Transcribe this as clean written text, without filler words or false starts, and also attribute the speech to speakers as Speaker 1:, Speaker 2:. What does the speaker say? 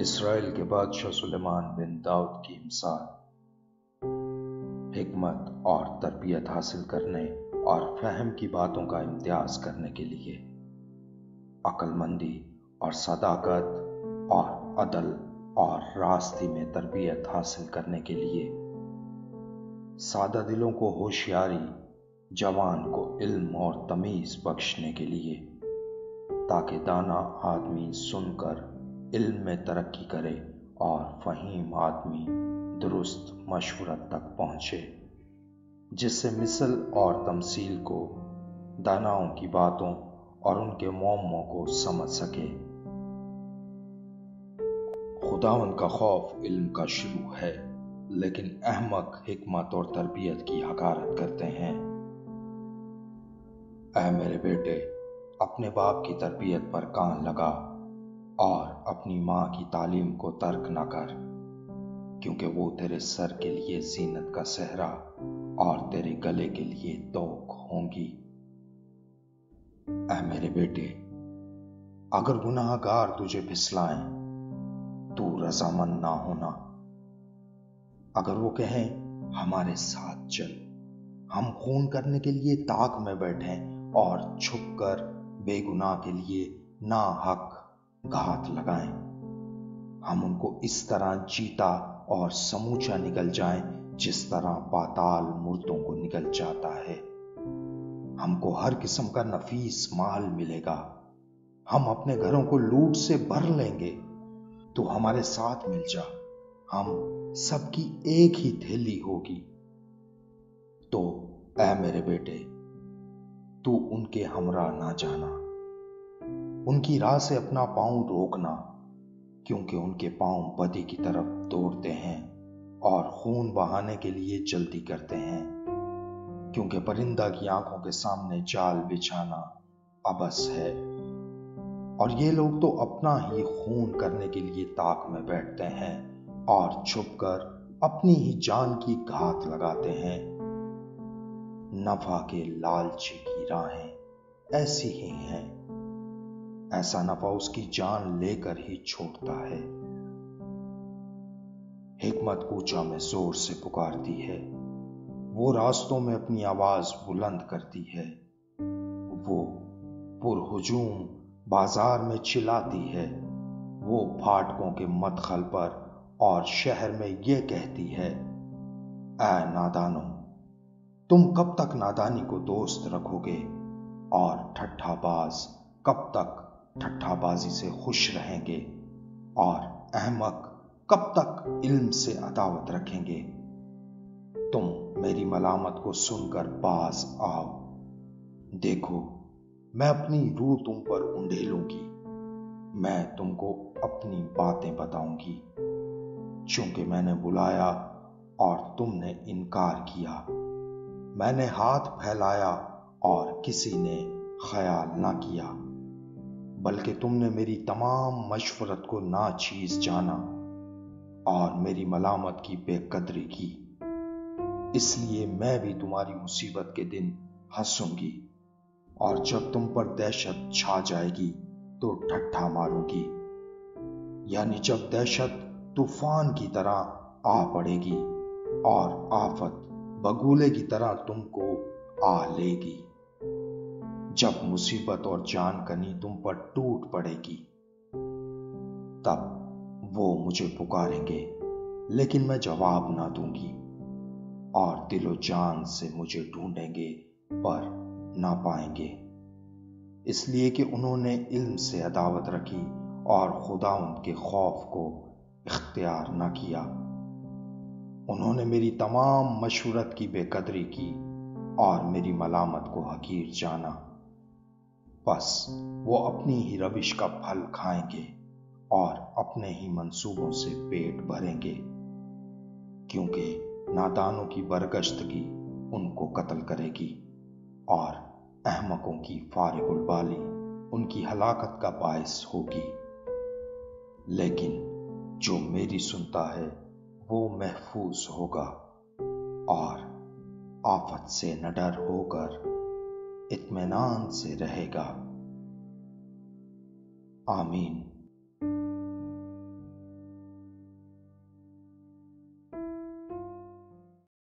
Speaker 1: اسرائیل کے بادشاہ سلیمان بن داؤد کی مثال حکمت اور تربیت حاصل کرنے اور فہم کی باتوں کا امتیاز کرنے کے لیے، عقل مندی اور صداقت اور عدل اور راستی میں تربیت حاصل کرنے کے لیے، سادہ دلوں کو ہوشیاری، جوان کو علم اور تمیز بخشنے کے لیے، تاکہ دانا آدمی سن کر علم میں ترقی کرے اور فہیم آدمی درست مشورت تک پہنچے، جس سے مثل اور تمثیل کو، داناؤں کی باتوں اور ان کے معموں کو سمجھ سکے۔ خداوند کا خوف علم کا شروع ہے، لیکن احمق حکمت اور تربیت کی حقارت کرتے ہیں۔ اے میرے بیٹے، اپنے باپ کی تربیت پر کان لگا اور اپنی ماں کی تعلیم کو ترک نہ کر، کیونکہ وہ تیرے سر کے لیے زینت کا صحرا اور تیرے گلے کے لیے توق ہوں گی۔ اے میرے بیٹے، اگر گناہ گار تجھے پھسلائیں تو رضامند نہ ہونا۔ اگر وہ کہیں ہمارے ساتھ چل، ہم خون کرنے کے لیے طاق میں بیٹھیں اور چھپ کر بے گناہ کے لیے ناحق گھات لگائیں، ہم ان کو اس طرح جیتا اور سموچا نگل جائیں جس طرح پاتال مردوں کو نگل جاتا ہے۔ ہم کو ہر قسم کا نفیس مال ملے گا، ہم اپنے گھروں کو لوٹ سے بھر لیں گے۔ تو ہمارے ساتھ مل جا، ہم سب کی ایک ہی تھیلی ہوگی۔ تو اے میرے بیٹے، تو ان کے ہمراہ نہ جانا، ان کی راہ سے اپنا پاؤں روکنا، کیونکہ ان کے پاؤں بدی کی طرف دوڑتے ہیں اور خون بہانے کے لیے جلدی کرتے ہیں، کیونکہ پرندہ کی آنکھوں کے سامنے جال بچھانا عبث ہے، اور یہ لوگ تو اپنا ہی خون کرنے کے لیے طاق میں بیٹھتے ہیں اور چھپ کر اپنی ہی جان کی گھات لگاتے ہیں۔ نفع کے لالچی کی راہیں ایسی ہی ہیں، ایسا نفع اس کی جان لے کر ہی چھوڑتا ہے۔ حکمت کوچہ میں زور سے پکارتی ہے، وہ راستوں میں اپنی آواز بلند کرتی ہے، وہ پرہجوم بازار میں چلاتی ہے، وہ پھاٹکوں کے مدخل پر اور شہر میں یہ کہتی ہے، اے نادانو، تم کب تک نادانی کو دوست رکھو گے، اور ٹھٹھا باز کب تک ٹھٹھا بازی سے خوش رہیں گے، اور احمق کب تک علم سے عداوت رکھیں گے۔ تم میری ملامت کو سن کر باز آؤ، دیکھو میں اپنی روح تم پر انڈھیلوں گی، میں تم کو اپنی باتیں بتاؤں گی، چونکہ میں نے بلایا اور تم نے انکار کیا، میں نے ہاتھ پھیلایا اور کسی نے خیال نہ کیا، بلکہ تم نے میری تمام مشورت کو ناچیز جانا اور میری ملامت کی بے قدری کی۔ اس لیے میں بھی تمہاری مصیبت کے دن ہنسوں گی، اور جب تم پر دہشت چھا جائے گی تو ٹھٹھا ماروں گی، یعنی جب دہشت طوفان کی طرح آ پڑے گی اور آفت بگولے کی طرح تم کو آ لے گی، جب مصیبت اور جان کنی تم پر ٹوٹ پڑے گی، تب وہ مجھے پکاریں گے لیکن میں جواب نہ دوں گی، اور دل و جان سے مجھے ڈھونڈیں گے پر نہ پائیں گے، اس لیے کہ انہوں نے علم سے عداوت رکھی اور خداوند کے خوف کو اختیار نہ کیا۔ انہوں نے میری تمام مشورت کی بے قدری کی اور میری ملامت کو حقیر جانا، بس وہ اپنی ہی روش کا پھل کھائیں گے اور اپنے ہی منصوبوں سے پیٹ بھریں گے، کیونکہ نادانوں کی برگشتگی ان کو قتل کرے گی، اور احمقوں کی فارغ البالی ان کی ہلاکت کا باعث ہوگی۔ لیکن جو میری سنتا ہے وہ محفوظ ہوگا اور آفت سے نڈر ہو کر اطمینان سے رہے گا۔ آمین۔